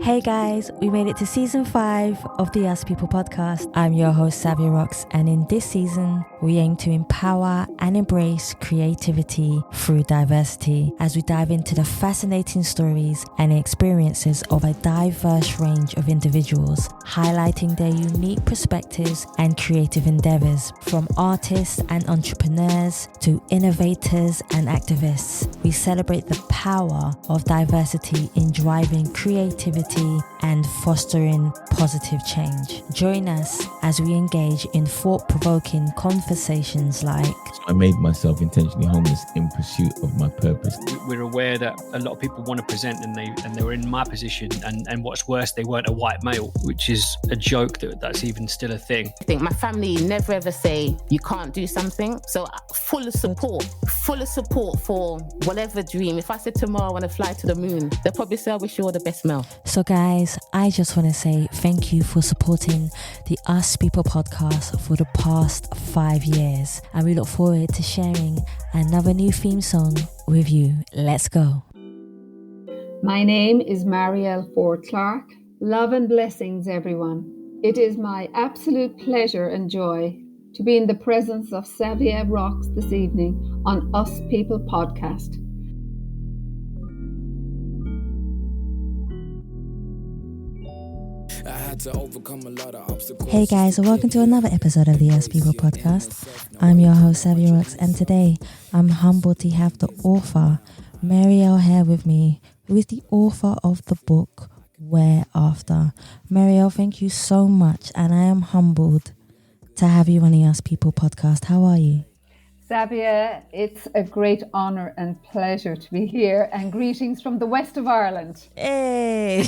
Hey guys, we made it to season 5 of the Us People podcast. I'm your host, Savia Rocks, and in this season, we aim to empower and embrace creativity through diversity as we dive into the fascinating stories and experiences of a diverse range of individuals, highlighting their unique perspectives and creative endeavors, from artists and entrepreneurs to innovators and activists. We celebrate the power of diversity in driving creativity and fostering positive change. Join us as we engage in thought-provoking conversations like... I made myself intentionally homeless in pursuit of my purpose. We're aware that a lot of people want to present and they were in my position, and what's worse, they weren't a white male, which is a joke that's even still a thing. I think my family never ever say you can't do something, so full of support for whatever dream. If I said tomorrow I want to fly to the moon, they'll probably say I wish you all the best, Mel. So guys, I just want to say thank you for supporting the Us People podcast for the past 5 years, and we look forward to sharing another new theme song with you. Let's go. My name is Mariel Forde Clarke. Love and blessings, everyone. It is my absolute pleasure and joy to be in the presence of Savia Rocks this evening on Us People podcast. Hey guys, welcome to another episode of the Us People podcast. I'm your host, Savia Rocks, and today I'm humbled to have the author, Mariel, here with me, who is the author of the book, Where After. Mariel, thank you so much, and I am humbled to have you on the Us People podcast. How are you? Savia, it's a great honour and pleasure to be here, and greetings from the west of Ireland. Hey!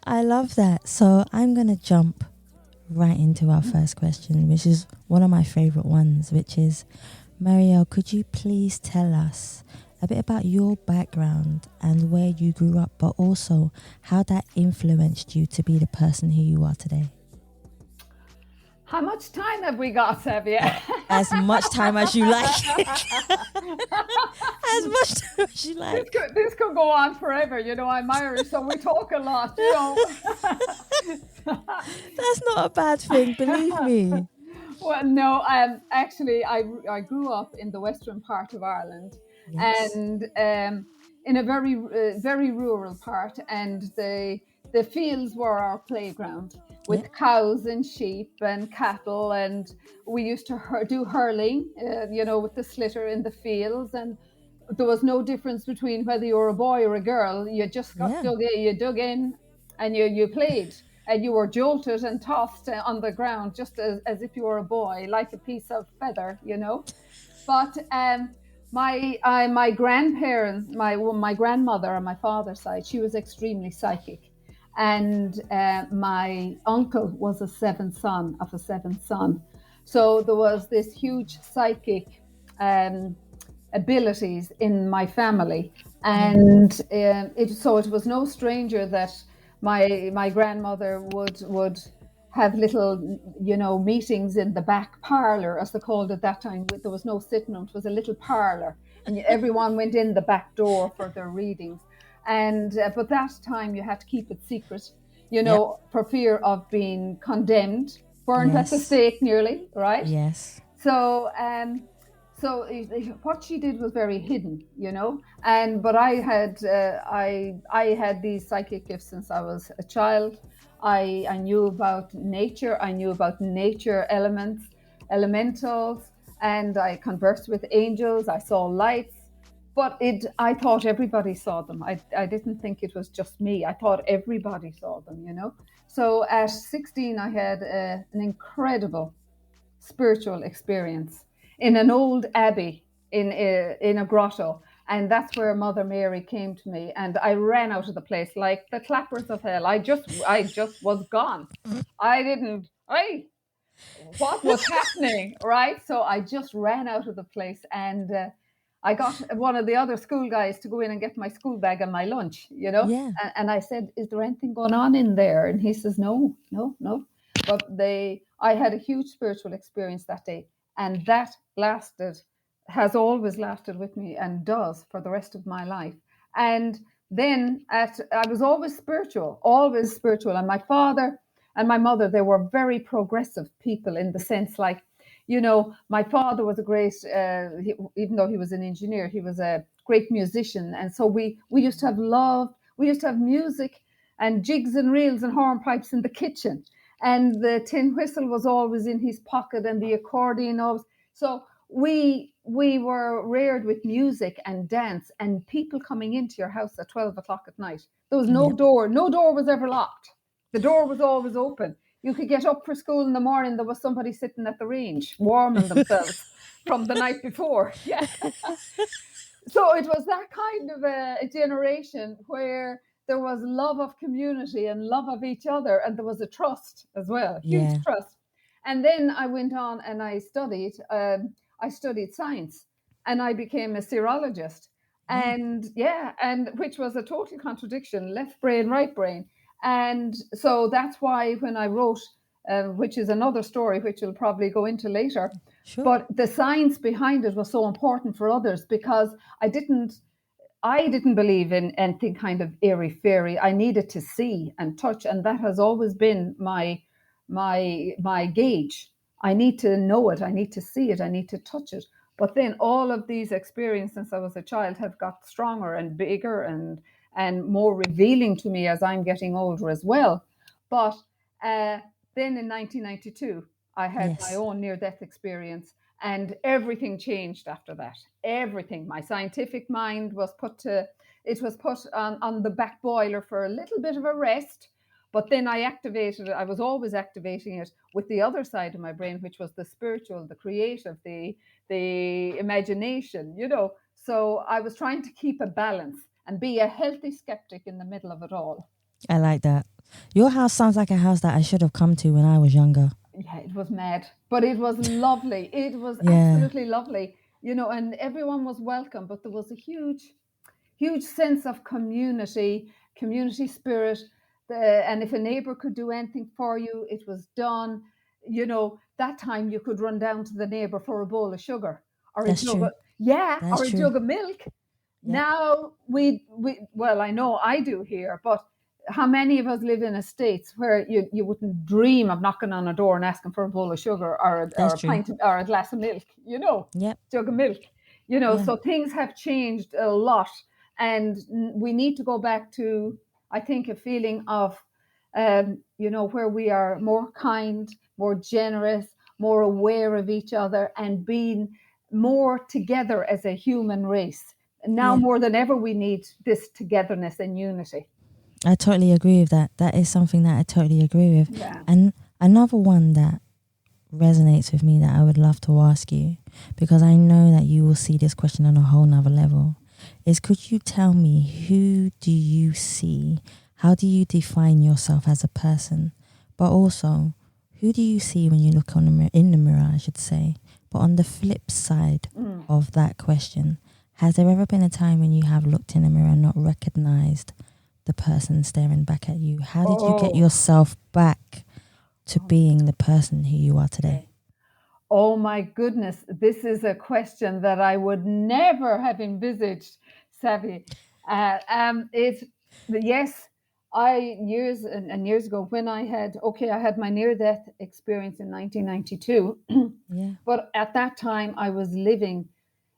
I love that. So I'm going to jump right into our first question, which is one of my favourite ones, which is, Mariel, could you please tell us a bit about your background and where you grew up, but also how that influenced you to be the person who you are today? How much time have we got, Savia? As much time as you like. As much time as you like. This could go on forever. You know, I'm Irish, so we talk a lot, you know. That's not a bad thing, believe me. Well, no, actually, I grew up in the western part of Ireland, yes. And in a very, very rural part, and the fields were our playground, with cows and sheep and cattle, and we used to do hurling, with the slitter in the fields, and there was no difference between whether you were a boy or a girl. You just got dug in, and you played, and you were jolted and tossed on the ground just as if you were a boy, like a piece of feather, you know. But my grandparents, my grandmother on my father's side, she was extremely psychic. And my uncle was a seventh son. So there was this huge psychic abilities in my family. And it was no stranger that my grandmother would have little, meetings in the back parlour, as they called it at that time. There was no sitting room, it was a little parlour. And everyone went in the back door for their readings. And but that time you had to keep it secret, for fear of being condemned, burned at the stake nearly, right? Yes. So what she did was very hidden, but I had these psychic gifts since I was a child. I knew about nature. I knew about nature elementals, and I conversed with angels. I saw lights. But I thought everybody saw them. I didn't think it was just me. I thought everybody saw them, So at 16, I had an incredible spiritual experience in an old abbey in a grotto. And that's where Mother Mary came to me. And I ran out of the place like the clappers of hell. I just was gone. What was happening, right? So I just ran out of the place, and I got one of the other school guys to go in and get my school bag and my lunch, Yeah. And I said, is there anything going on in there? And he says, no. But I had a huge spiritual experience that day, and that has always lasted with me, and does for the rest of my life. And then I was always spiritual. And my father and my mother, they were very progressive people in the sense, like, my father was a great, even though he was an engineer, he was a great musician. And so we used to have we used to have music and jigs and reels and hornpipes in the kitchen. And the tin whistle was always in his pocket, and the accordion always. So we were reared with music and dance and people coming into your house at 12 o'clock at night. There was no door. No door was ever locked. The door was always open. You could get up for school in the morning. There was somebody sitting at the range warming themselves from the night before. Yeah. So it was that kind of a generation where there was love of community and love of each other, and there was a trust as well, huge trust. And then I went on and I studied science, and I became a serologist. And which was a total contradiction, left brain, right brain. And so that's why when I wrote, which is another story, which we'll probably go into later, but the science behind it was so important for others, because I didn't believe in anything kind of airy fairy. I needed to see and touch, and that has always been my gauge. I need to know it. I need to see it. I need to touch it. But then all of these experiences since I was a child have got stronger and bigger and more revealing to me as I'm getting older as well. But then in 1992, I had my own near-death experience, and everything changed after that. Everything. My scientific mind was put on the back boiler for a little bit of a rest. But then I activated it. I was always activating it with the other side of my brain, which was the spiritual, the creative, the imagination, So I was trying to keep a balance and be a healthy skeptic in the middle of it all. I like that. Your house sounds like a house that I should have come to when I was younger. Yeah, it was mad, but it was lovely. It was absolutely lovely, and everyone was welcome, but there was a huge sense of community spirit. And if a neighbor could do anything for you, it was done. That time you could run down to the neighbor for a bowl of sugar or a jug of milk. Now well, I know I do here, but how many of us live in estates where you wouldn't dream of knocking on a door and asking for a bowl of sugar or a pint or a glass of milk, jug of milk, so things have changed a lot. And we need to go back to, I think, a feeling of, where we are more kind, more generous, more aware of each other, and being more together as a human race. Now more than ever, we need this togetherness and unity. I totally agree with that. That is something that I totally agree with. Yeah. And another one that resonates with me that I would love to ask you, because I know that you will see this question on a whole nother level, is could you tell me, who do you see? How do you define yourself as a person? But also, who do you see when you look in the mirror, I should say? But on the flip side of that question, has there ever been a time when you have looked in the mirror and not recognized the person staring back at you? How did you get yourself back to being the person who you are today? Oh my goodness, this is a question that I would never have envisaged, Savvy. Years and years ago, when I had my near-death experience in 1992. But at that time, I was living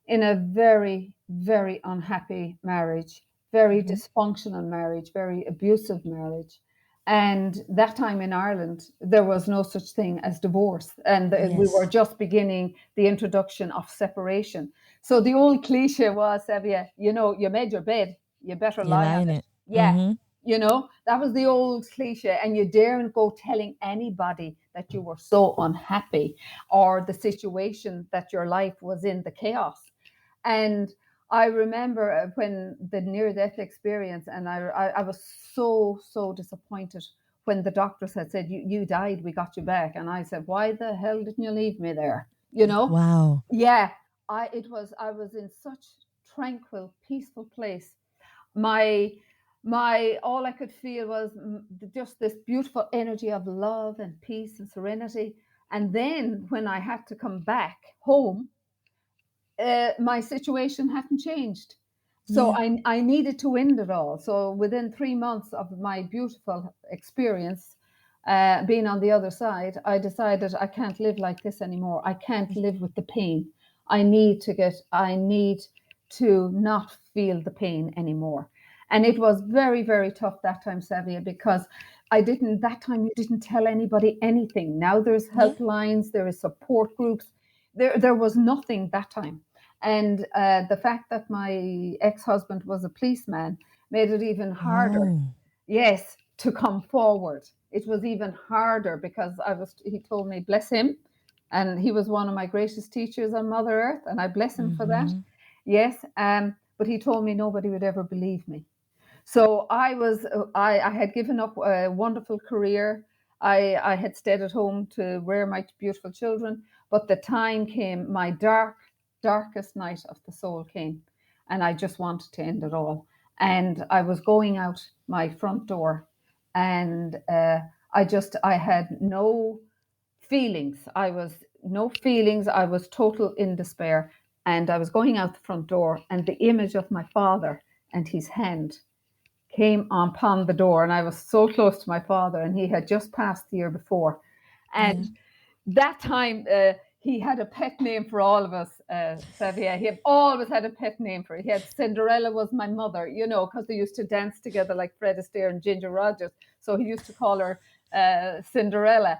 in a very, very unhappy marriage, very dysfunctional marriage, very abusive marriage. And that time in Ireland, there was no such thing as divorce. And we were just beginning the introduction of separation. So the old cliche was, you made your bed, you better lie on it. Yeah. Mm-hmm. That was the old cliche. And you daren't go telling anybody that you were so unhappy or the situation that your life was in, the chaos. And I remember when the near-death experience, and I was so disappointed when the doctors had said, you died, we got you back. And I said, why the hell didn't you leave me there? Wow. Yeah, I was in such tranquil, peaceful place. My all I could feel was just this beautiful energy of love and peace and serenity. And then when I had to come back home, my situation hadn't changed. So I needed to end it all. So within 3 months of my beautiful experience, being on the other side, I decided I can't live like this anymore. I can't live with the pain. I need to not feel the pain anymore. And it was very, very tough that time, Savia, because that time you didn't tell anybody anything. Now there's helplines, there is support groups. There was nothing that time. And the fact that my ex-husband was a policeman made it even harder. Yes, to come forward. It was even harder because he told me, bless him. And he was one of my greatest teachers on Mother Earth. And I bless him for that. Yes. But he told me nobody would ever believe me. So I had given up a wonderful career. I had stayed at home to rear my beautiful children. But the time came, my darkest night of the soul came. And I just wanted to end it all. And I was going out my front door, and I had no feelings. I was total in despair. And I was going out the front door, and the image of my father and his hand came upon the door. And I was so close to my father, and he had just passed the year before. And that time, he had a pet name for all of us, Xavier. He had always had a pet name for it. He had Cinderella was my mother, because they used to dance together like Fred Astaire and Ginger Rogers. So he used to call her Cinderella.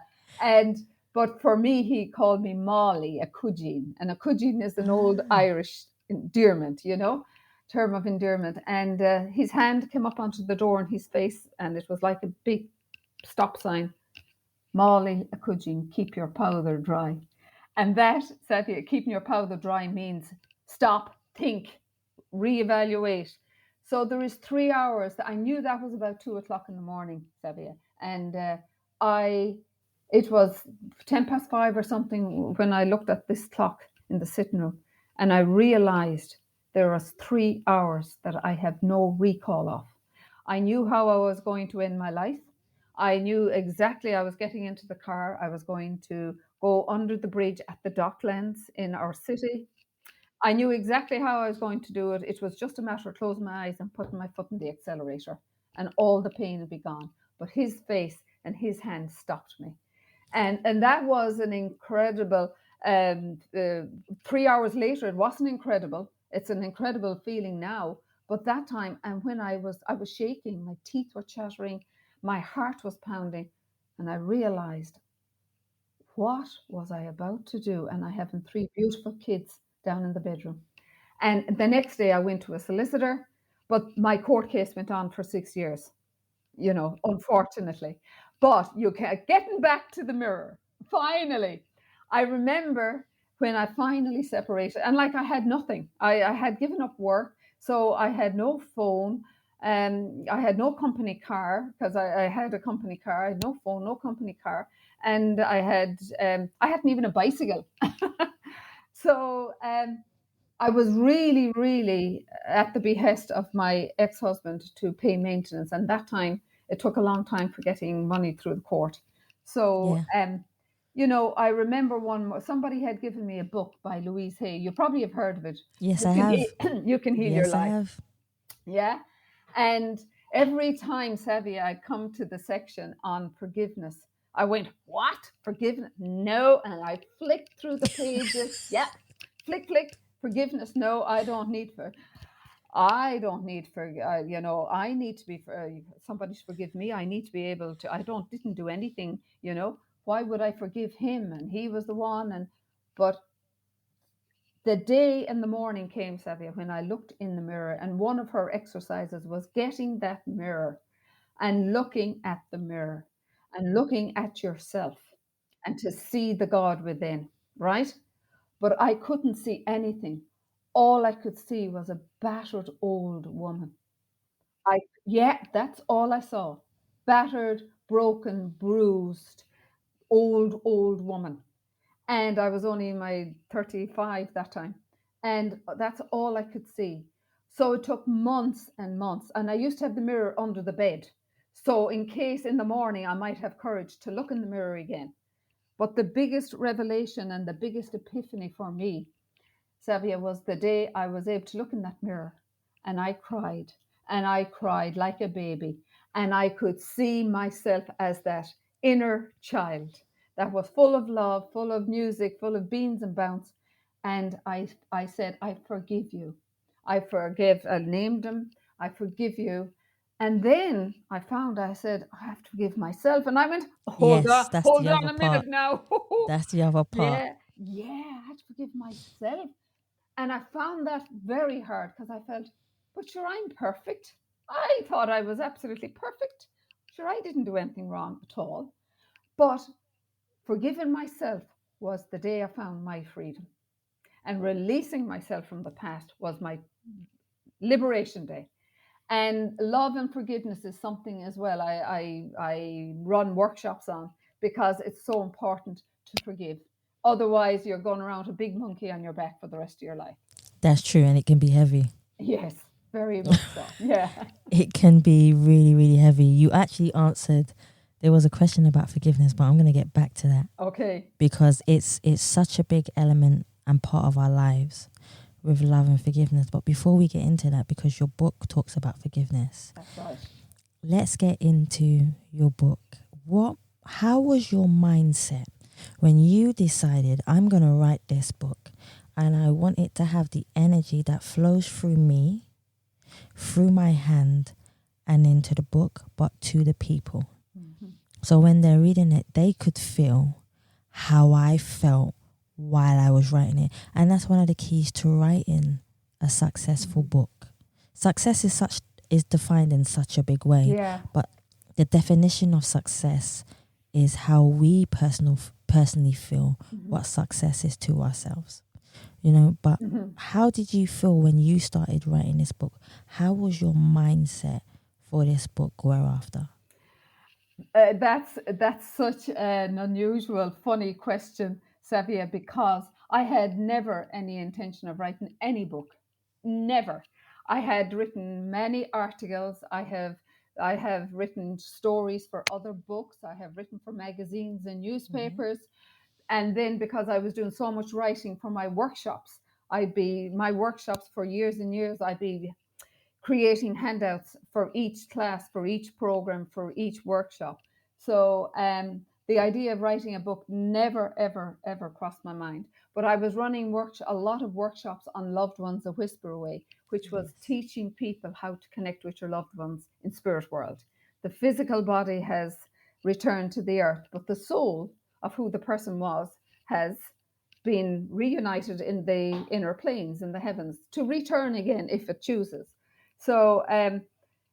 But for me, he called me Molly, a cudgeen. And a cudgeen is an old Irish endearment, term of endearment. And his hand came up onto the door in his face, and it was like a big stop sign. Molly, a cudgeen, keep your powder dry. And that, Savia, keeping your powder dry means stop, think, reevaluate. So there is 3 hours. I knew that was about 2:00 in the morning, Savia. And it was 5:10 or something when I looked at this clock in the sitting room, and I realized there was 3 hours that I have no recall of. I knew how I was going to end my life. I knew exactly I was getting into the car. I was going to go under the bridge at the Docklands in our city. I knew exactly how I was going to do it. It was just a matter of closing my eyes and putting my foot in the accelerator, and all the pain would be gone. But his face and his hand stopped me. And that was an incredible, 3 hours later, it wasn't incredible. It's an incredible feeling now. But that time, and when I was shaking, my teeth were chattering, my heart was pounding, and I realized, what was I about to do? And I have 3 beautiful kids down in the bedroom. And the next day I went to a solicitor, but my court case went on for 6 years, unfortunately. But getting back to the mirror, finally, I remember when I finally separated, and like I had nothing. I had given up work, so I had no phone. I had no company car because I had a company car. I had no phone, no company car, and I hadn't even a bicycle. So I was really, really at the behest of my ex-husband to pay maintenance, and that time it took a long time for getting money through the court. So, I remember somebody had given me a book by Louise Hay. You probably have heard of it. Yes, I have. You can heal your Yes, life. I have. Yeah. And every time, Savia, I come to the section on forgiveness, I went, what? Forgiveness? No. And I flicked through the pages. Yeah. Flick. Forgiveness? No, I don't need I need to be somebody to forgive me. I need to be able to. Didn't do anything. Why would I forgive him? And he was the one. But the day and the morning came, Savia, when I looked in the mirror, and one of her exercises was getting that mirror and looking at the mirror and looking at yourself and to see the God within, right? But I couldn't see anything. All I could see was a battered old woman. That's all I saw. Battered, broken, bruised, old woman. And I was only in my 35 that time. And that's all I could see. So it took months and months. And I used to have the mirror under the bed. So in case in the morning I might have courage to look in the mirror again. But the biggest revelation and the biggest epiphany for me, Savia, was the day I was able to look in that mirror And I cried, and I cried like a baby. And I could see myself as that inner child that was full of love, full of music, full of beans and bounce. And I said, I forgive you. I named him, I forgive you. And then I said, I have to forgive myself. And I went, Yes, that's hold the on other a part. minute now. That's the other part. Yeah, I had to forgive myself. And I found that very hard because I felt, but sure, I'm perfect. I thought I was absolutely perfect. Sure, I didn't do anything wrong at all. But forgiving myself was the day I found my freedom. And releasing myself from the past was my liberation day. And love and forgiveness is something as well I run workshops on, because it's so important to forgive. Otherwise, you're going around a big monkey on your back for the rest of your life. That's true, and it can be heavy. Yes, very much so. Yeah. It can be really, really heavy. You actually answered, there was a question about forgiveness, but I'm going to get back to that. Okay. Because it's such a big element and part of our lives with love and forgiveness. But before we get into that, because your book talks about forgiveness, That's right. let's get into your book. How was your mindset when you decided, I'm going to write this book and I want it to have the energy that flows through me, through my hand, and into the book, but to the people? Mm-hmm. So when they're reading it, they could feel how I felt while I was writing it. And that's one of the keys to writing a successful book. Success is defined in such a big way. Yeah. But the definition of success is how we personally feel what success is to ourselves. You know, but how did you feel when you started writing this book? How was your mindset for this book thereafter? That's such an unusual, funny question, Savia, because I had never any intention of writing any book. Never. I had written many articles. I have written stories for other books. I have written for magazines and newspapers. And then because I was doing so much writing for my workshops, my workshops for years and years, I'd be creating handouts for each class, for each program, for each workshop. So the idea of writing a book never, ever, ever crossed my mind. But I was running a lot of workshops on Loved Ones A Whisper Away, which was teaching people how to connect with your loved ones in spirit world. The physical body has returned to the earth, but the soul of who the person was has been reunited in the inner planes, in the heavens, to return again if it chooses. So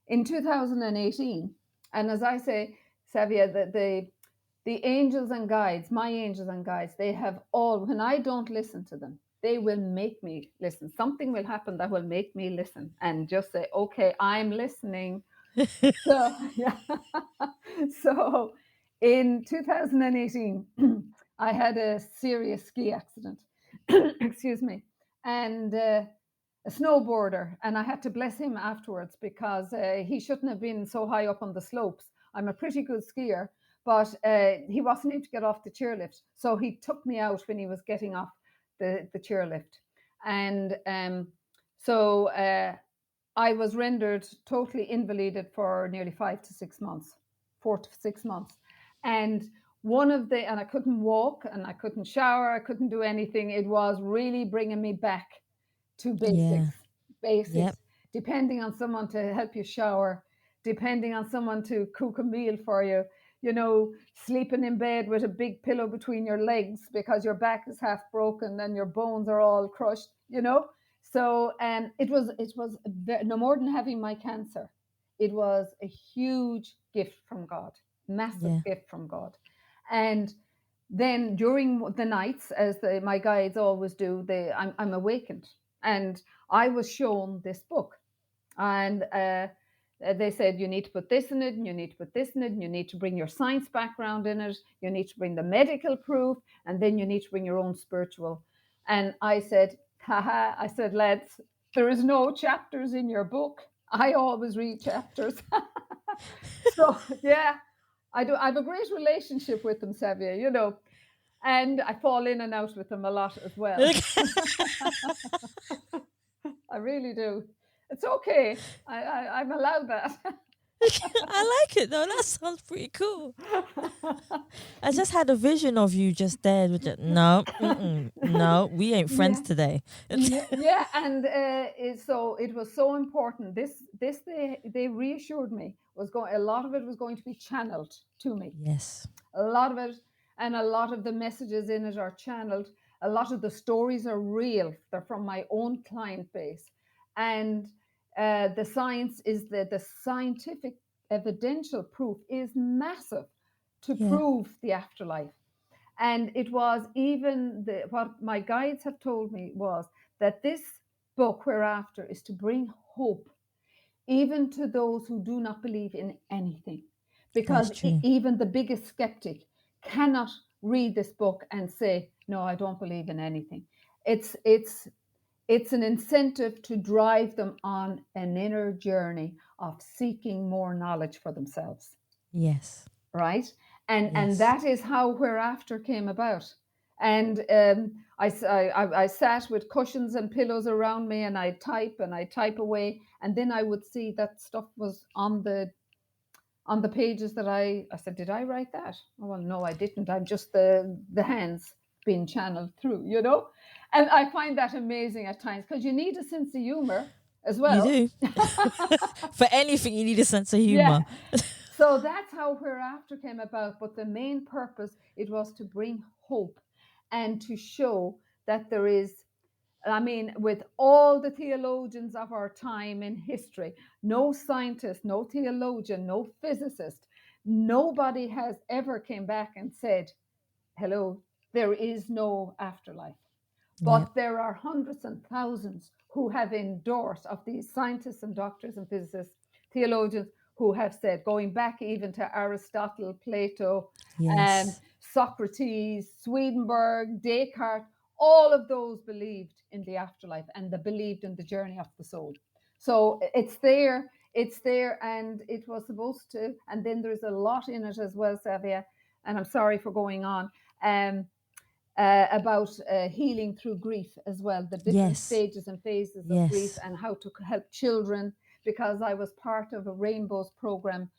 in 2018, and as I say, Savia, the angels and guides, my angels and guides, they have all, when I don't listen to them, they will make me listen. Something will happen that will make me listen and just say, okay, I'm listening. So, yeah. So in 2018, I had a serious ski accident. Excuse me. And a snowboarder, and I had to bless him afterwards because he shouldn't have been so high up on the slopes. I'm a pretty good skier, but he wasn't able to get off the chairlift. So he took me out when he was getting off the chairlift. And so I was rendered totally invalided for nearly 4 to 6 months. And and I couldn't walk and I couldn't shower, I couldn't do anything. It was really bringing me back to basics. Yep. Depending on someone to help you shower, depending on someone to cook a meal for you, sleeping in bed with a big pillow between your legs because your back is half broken and your bones are all crushed, So it was no more than having my cancer. It was a huge gift from God, massive gift from God. And then during the nights, as my guides always do, I'm awakened. And I was shown this book. And they said, you need to put this in it, and you need to put this in it, and you need to bring your science background in it, you need to bring the medical proof, and then you need to bring your own spiritual. And I said, lads, there is no chapters in your book. I always read chapters. So, yeah, I have a great relationship with them, Savia, and I fall in and out with them a lot as well. I really do. It's okay. I'm allowed that. I like it though. That sounds pretty cool. I just had a vision of you just there. With no, no, we ain't friends Yeah. today. Yeah, and so it was so important. This they reassured me was going. A lot of it was going to be channeled to me. Yes. A lot of it, and a lot of the messages in it are channeled. A lot of the stories are real. They're from my own client base, and the science is the scientific evidential proof is massive to Yeah. prove the afterlife. And it was even what my guides have told me was that this book, Whereafter, is to bring hope even to those who do not believe in anything. That's Because true. even the biggest skeptic cannot read this book and say, no, I don't believe in anything. It's an incentive to drive them on an inner journey of seeking more knowledge for themselves, Yes. right? And Yes. that is how Whereafter came about. And I sat with cushions and pillows around me, and I'd type away, and then I would see that stuff was on the pages that I said, did I write that? Oh, well, no, I didn't. I'm just the hands being channeled through, And I find that amazing at times because you need a sense of humor as You well. do. For anything, you need a sense of Yeah. humor. So that's how Whereafter came about. But the main purpose, it was to bring hope and to show that there is, I mean, with all the theologians of our time in history, no scientist, no theologian, no physicist, nobody has ever came back and said, hello, there is no afterlife. Yeah. But there are hundreds and thousands who have endorsed, of these scientists and doctors and physicists, theologians, who have said, going back even to Aristotle, Plato, Yes. Socrates, Swedenborg, Descartes, all of those believed in the afterlife and they believed in the journey of the soul. So it's there, and it was supposed to, and then there's a lot in it as well, Savia, and I'm sorry for going on. About healing through grief as well, the different Yes. stages and phases of grief, Yes. and how to help children, because I was part of a Rainbows program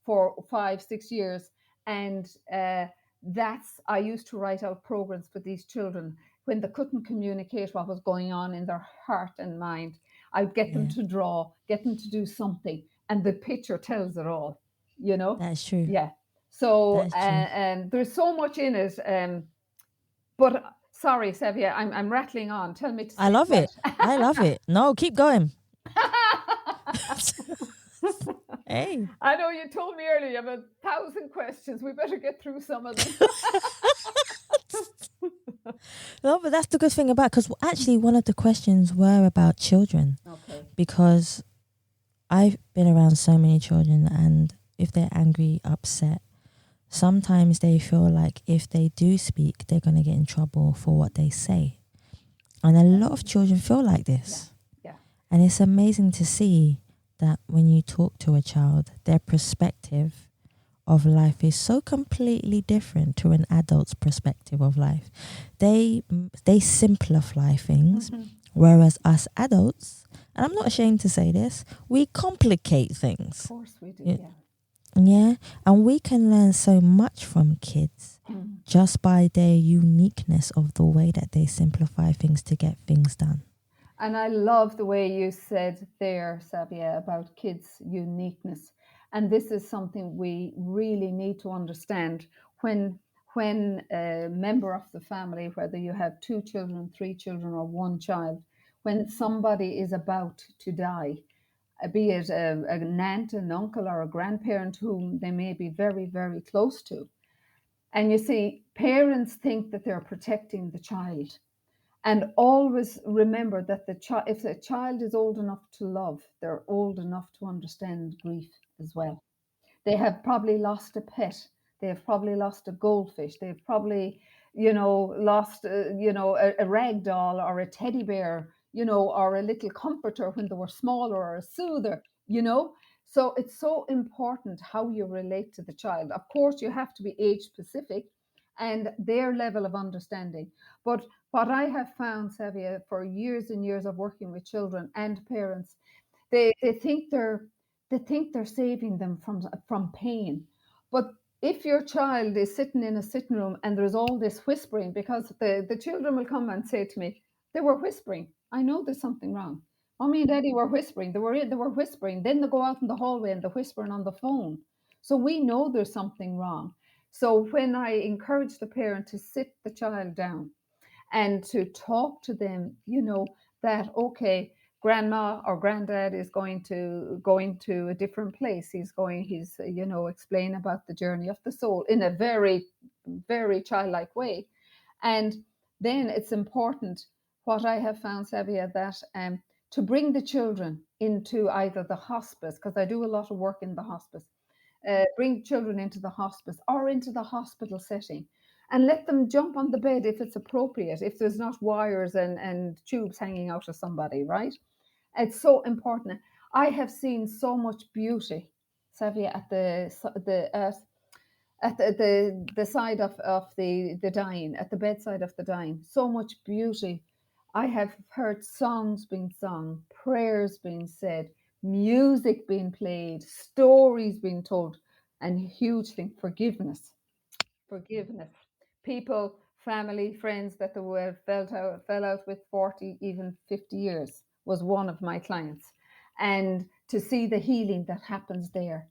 for 5-6 years. And I used to write out programs for these children when they couldn't communicate what was going on in their heart and mind. I'd get them Yeah. to draw, get them to do something, and the picture tells it all, That's true. Yeah. So, That's true. and there's so much in it. But sorry, Sevia, I'm rattling on. Tell me to I stay love quiet. it. I love it. No, keep going. Hey. I know you told me earlier you have 1,000 questions. We better get through some of them. No, but that's the good thing about, because actually one of the questions were about children. Okay. Because I've been around so many children, and if they're angry, upset, sometimes they feel like if they do speak, they're going to get in trouble for what they say. And a lot of children feel like this. Yeah. And it's amazing to see that when you talk to a child, their perspective of life is so completely different to an adult's perspective of life. They simplify things, whereas us adults, and I'm not ashamed to say this, we complicate things. Of course we do, Yeah. yeah. Yeah, and we can learn so much from kids just by their uniqueness of the way that they simplify things to get things done. And I love the way you said there, Sabia, about kids' uniqueness. And this is something we really need to understand when a member of the family, whether you have 2 children, 3 children, or 1 child, when somebody is about to die, be it an aunt, an uncle, or a grandparent whom they may be very, very close to. And you see, parents think that they're protecting the child. And always remember that if a child is old enough to love, they're old enough to understand grief as well. They have probably lost a pet. They have probably lost a goldfish. They've probably, lost, a rag doll or a teddy bear, or a little comforter when they were smaller, or a soother. So it's so important how you relate to the child. Of course, you have to be age specific and their level of understanding. But what I have found, Savia, for years and years of working with children and parents, They think they're saving them from pain. But if your child is sitting in a sitting room and there's all this whispering, because the children will come and say to me, they were whispering. I know there's something wrong. Mommy and Daddy were whispering. They were whispering. Then they go out in the hallway and they're whispering on the phone. So we know there's something wrong. So when I encourage the parent to sit the child down and to talk to them, that okay, grandma or granddad is going to a different place. He's explain about the journey of the soul in a very, very childlike way. And then it's important, what I have found, Savia, that to bring the children into either the hospice, because I do a lot of work in the hospice, bring children into the hospice or into the hospital setting, and let them jump on the bed if it's appropriate, if there's not wires and tubes hanging out of somebody, right? It's so important. I have seen so much beauty, Savia, at the side of the dying, at the bedside of the dying. So much beauty. I have heard songs being sung, prayers being said, music being played, stories being told, and huge thing, forgiveness. Forgiveness. People, family, friends that they were fell out with 40, even 50 years was one of my clients. And to see the healing that happens there.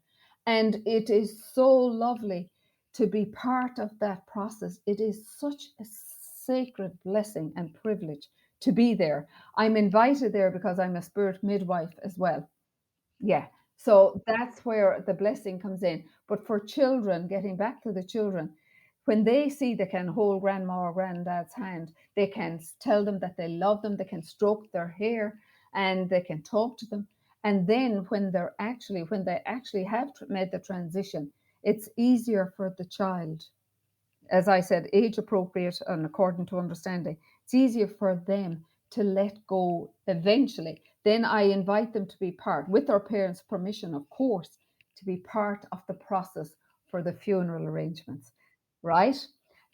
And it is so lovely to be part of that process. It is such a sacred blessing and privilege to be there. I'm invited there because I'm a spirit midwife as well. Yeah. So that's where the blessing comes in. But for children, getting back to the children, when they see they can hold grandma or granddad's hand, they can tell them that they love them, they can stroke their hair, and they can talk to them. And then when they actually have made the transition, it's easier for the child, as I said, age appropriate and according to understanding. It's easier for them to let go eventually. Then I invite them to be part, with their parents' permission, of course, to be part of the process for the funeral arrangements, right?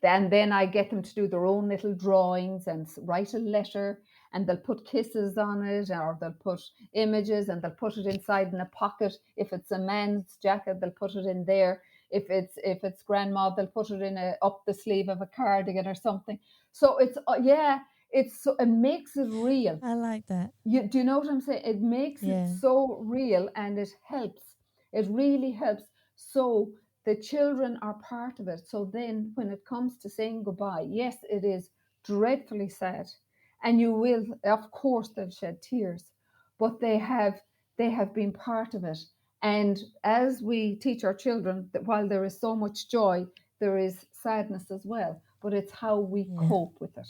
Then I get them to do their own little drawings and write a letter, and they'll put kisses on it, or they'll put images, and they'll put it inside in a pocket. If it's a man's jacket, they'll put it in there. If it's grandma, they'll put it in up the sleeve of a cardigan or something. So it makes it real. I like that. Do you know what I'm saying? It makes it so real, and it helps. It really helps. So the children are part of it. So then when it comes to saying goodbye, yes, it is dreadfully sad. And you will, of course, they'll shed tears, but they have been part of it. And as we teach our children that while there is so much joy, there is sadness as well. But it's how we cope with it.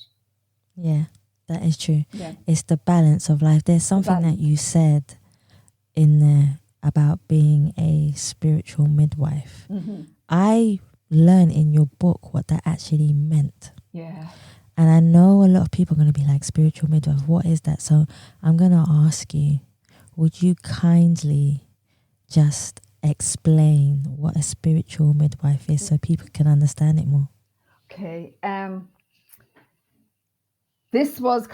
Yeah, that is true. Yeah. It's the balance of life. There's something that you said in there about being a spiritual midwife. Mm-hmm. I learned in your book what that actually meant. Yeah. And I know a lot of people are going to be like, spiritual midwife, what is that? So I'm going to ask you, would you kindly just explain what a spiritual midwife is so people can understand it more? Okay. This was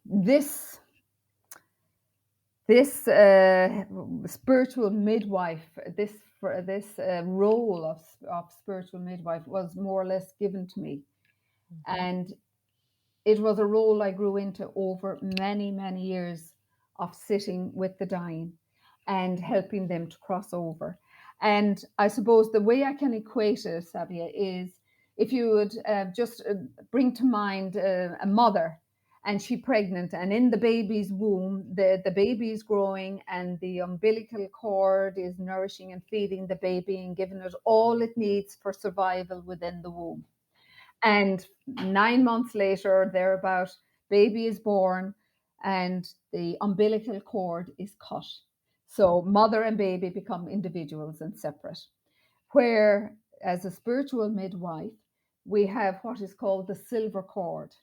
this spiritual midwife, this role of spiritual midwife was more or less given to me. Mm-hmm. And it was a role I grew into over many, many years of sitting with the dying and helping them to cross over. And I suppose the way I can equate it, Sabia, is if you would just bring to mind a mother, and she's pregnant, and in the baby's womb, the baby is growing, and the umbilical cord is nourishing and feeding the baby and giving it all it needs for survival within the womb. And 9 months later, thereabout, baby is born and the umbilical cord is cut. So mother and baby become individuals and separate. Where, as a spiritual midwife, we have what is called the silver cord.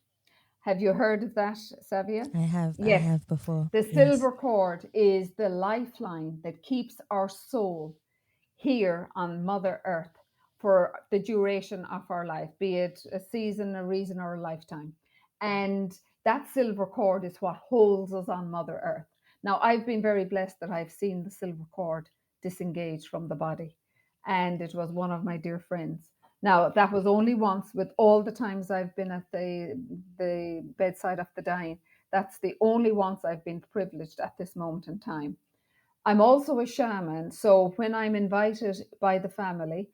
Have you heard of that, Savia? I have. Yes. I have before. The silver cord is the lifeline that keeps our soul here on Mother Earth for the duration of our life, be it a season, a reason, or a lifetime. And that silver cord is what holds us on Mother Earth. Now, I've been very blessed that I've seen the silver cord disengage from the body, and it was one of my dear friends. Now, that was only once. With all the times I've been at the bedside of the dying, that's the only once I've been privileged at this moment in time. I'm also a shaman, so when I'm invited by the family,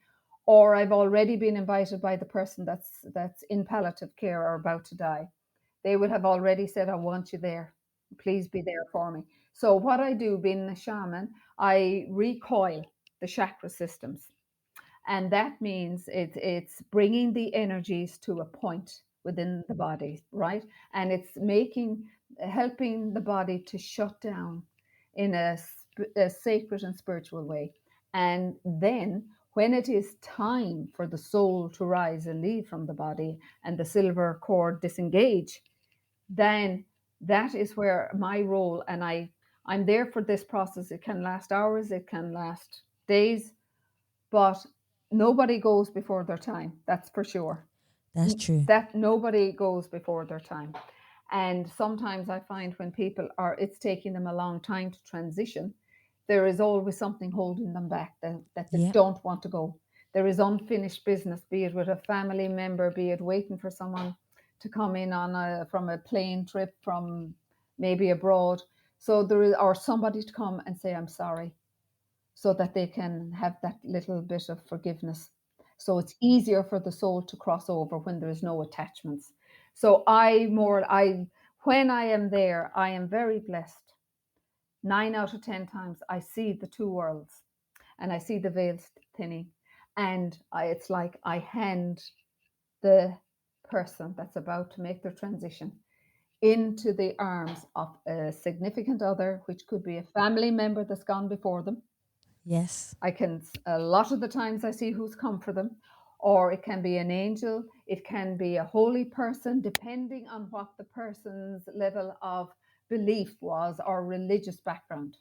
or I've already been invited by the person that's in palliative care or about to die, they would have already said, "I want you there. Please be there for me." So what I do, being a shaman, I recoil the chakra systems, and that means it's bringing the energies to a point within the body, right? And it's helping the body to shut down in a sacred and spiritual way. And then when it is time for the soul to rise and leave from the body and the silver cord disengage, then that is where my role, and I'm there for this process. It can last hours, it can last days, but nobody goes before their time. That's for sure. That's true. That nobody goes before their time. And sometimes I find when people it's taking them a long time to transition, there is always something holding them back that they don't want to go. There is unfinished business, be it with a family member, be it waiting for someone to come in from a plane trip from maybe abroad. So there is, or somebody to come and say, "I'm sorry," so that they can have that little bit of forgiveness. So it's easier for the soul to cross over when there is no attachments. So when I am there, I am very blessed. 9 out of 10 times I see the two worlds and I see the veils thinning. And it's like I hand the person that's about to make their transition into the arms of a significant other, which could be a family member that's gone before them. Yes. A lot of the times I see who's come for them, or it can be an angel, it can be a holy person, depending on what the person's level of belief was or religious background.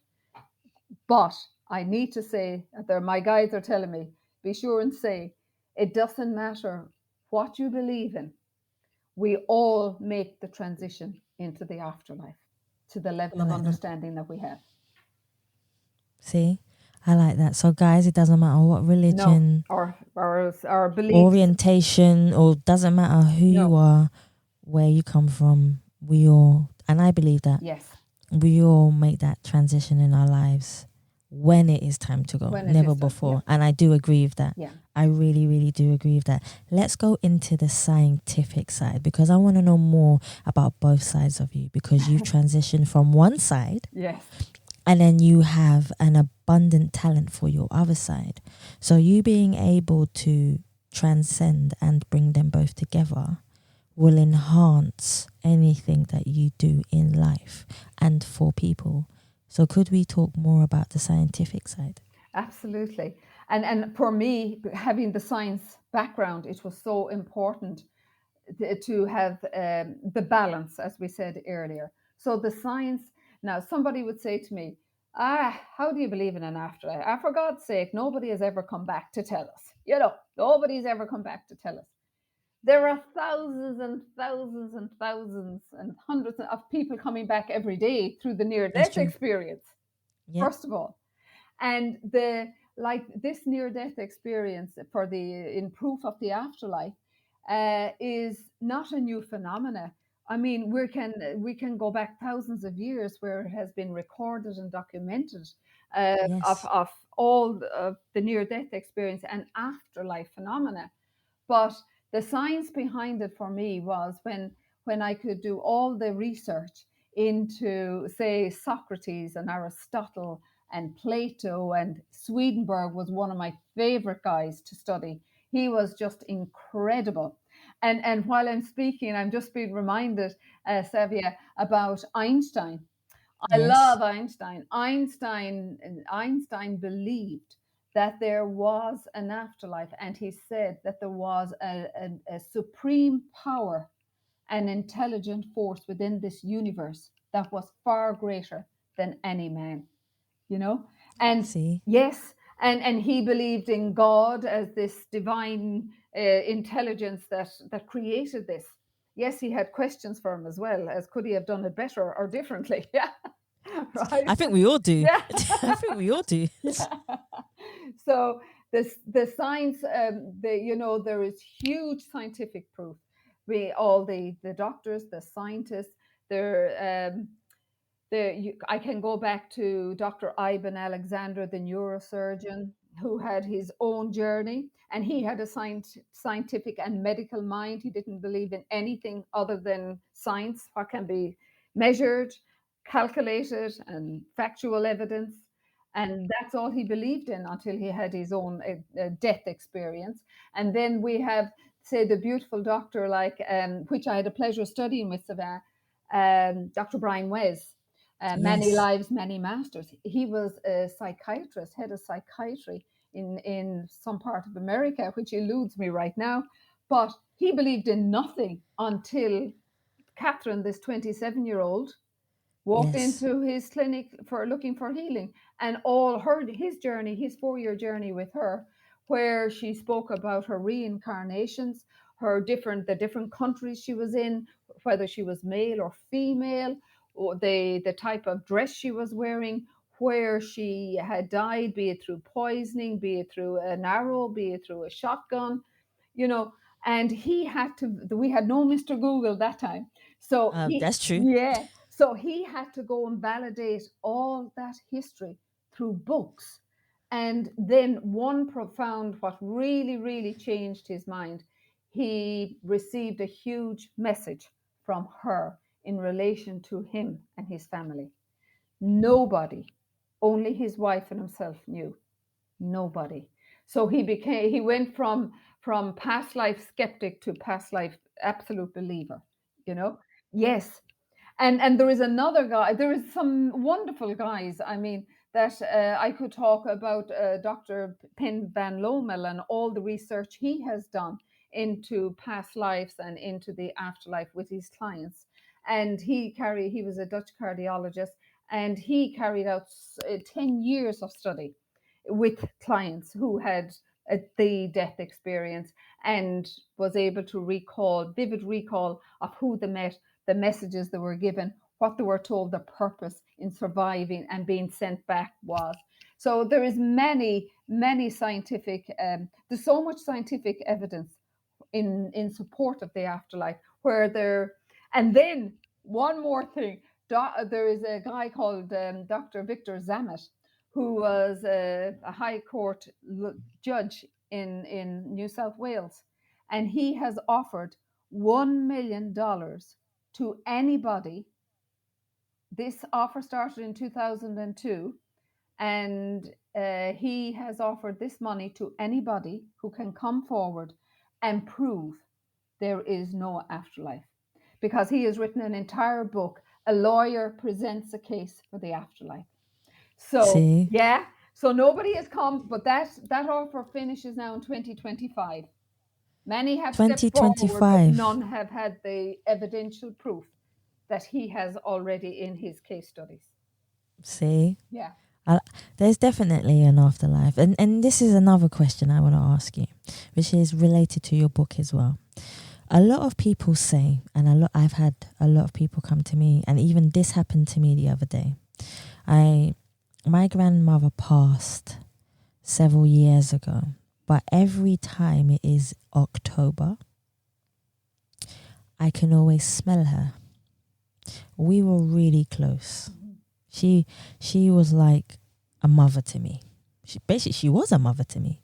But I need to say, my guides are telling me, be sure and say, it doesn't matter what you believe in. We all make the transition into the afterlife to the level of understanding that we have. See, I like that. So, guys, it doesn't matter what religion, or beliefs, orientation, or doesn't matter who you are, where you come from. We all, and I believe that. Yes. We all make that transition in our lives when it is time to go, never before. And I do agree with that. Yeah. I really, really do agree with that. Let's go into the scientific side, because I want to know more about both sides of you, because you've transitioned from one side. Yes. And then you have an abundant talent for your other side. So you being able to transcend and bring them both together will enhance anything that you do in life and for people. So could we talk more about the scientific side? Absolutely. And for me, having the science background, it was so important to have the balance, as we said earlier. So the science, now somebody would say to me, how do you believe in an afterlife? For God's sake, nobody has ever come back to tell us. Nobody's ever come back to tell us. There are thousands and thousands and thousands and hundreds of people coming back every day through the near-death experience, first of all. And this near-death experience in proof of the afterlife is not a new phenomena. I mean, we can go back thousands of years where it has been recorded and documented of all of the near-death experience and afterlife phenomena. But the science behind it for me was when I could do all the research into, say, Socrates and Aristotle and Plato, and Swedenborg was one of my favorite guys to study. He was just incredible. And while I'm speaking, I'm just being reminded, Savia, about Einstein. I love Einstein. Einstein believed that there was an afterlife, and he said that there was a supreme power, an intelligent force within this universe that was far greater than any man, and yes, and he believed in God as this divine intelligence that created this. Yes, he had questions for him as well, as could he have done it better or differently. Yeah. right? I think we all do. Yeah. I think we all do. So the science, there is huge scientific proof. All the doctors, the scientists, they're I can go back to Dr. Ivan Alexander, the neurosurgeon, who had his own journey, and he had a scientific and medical mind. He didn't believe in anything other than science, what can be measured, calculated, and factual evidence. And that's all he believed in until he had his own death experience. And then we have, say, the beautiful doctor, like which I had a pleasure studying with Savannah, Dr. Brian Wes. Many Yes. lives, many masters. He was a psychiatrist, head of psychiatry in some part of America, which eludes me right now. But he believed in nothing until Catherine, this 27-year-old, walked Yes. into his clinic for looking for healing, and his journey, his 4-year journey with her, where she spoke about her reincarnations, the different countries she was in, whether she was male or female, or the type of dress she was wearing, where she had died, be it through poisoning, be it through an arrow, be it through a shotgun, you know. And we had no Mr. Google that time. So That's true. so he had to go and validate all that history through books. And then what really, really changed his mind, he received a huge message from her in relation to him and his family. Nobody, only his wife and himself knew. Nobody. So he went from past life skeptic to past life absolute believer, you know? Yes. And there is another guy, there is some wonderful guys. I mean, that I could talk about Dr. Penn Van Lommel and all the research he has done into past lives and into the afterlife with his clients. And he was a Dutch cardiologist, and he carried out 10 years of study with clients who had the death experience, and was able to vivid recall of who they met, the messages they were given, what they were told the purpose in surviving and being sent back was. So there is many scientific, there's so much scientific evidence in support of the afterlife, and then one more thing, there is a guy called Dr. Victor Zammit, who was a high court judge in New South Wales, and he has offered $1 million to anybody. This offer started in 2002, and he has offered this money to anybody who can come forward and prove there is no afterlife, because he has written an entire book, A Lawyer Presents a Case for the Afterlife. So See? yeah, so nobody has come, but that offer finishes now in 2025. Many have stepped forward, but 2025. none have had the evidential proof that he has already in his case studies. See? Yeah. There's definitely an afterlife. And this is another question I want to ask you, which is related to your book as well. A lot of people say, and I've had a lot of people come to me, and even this happened to me the other day. My grandmother passed several years ago, but every time it is October, I can always smell her. We were really close. She was like a mother to me. She was a mother to me.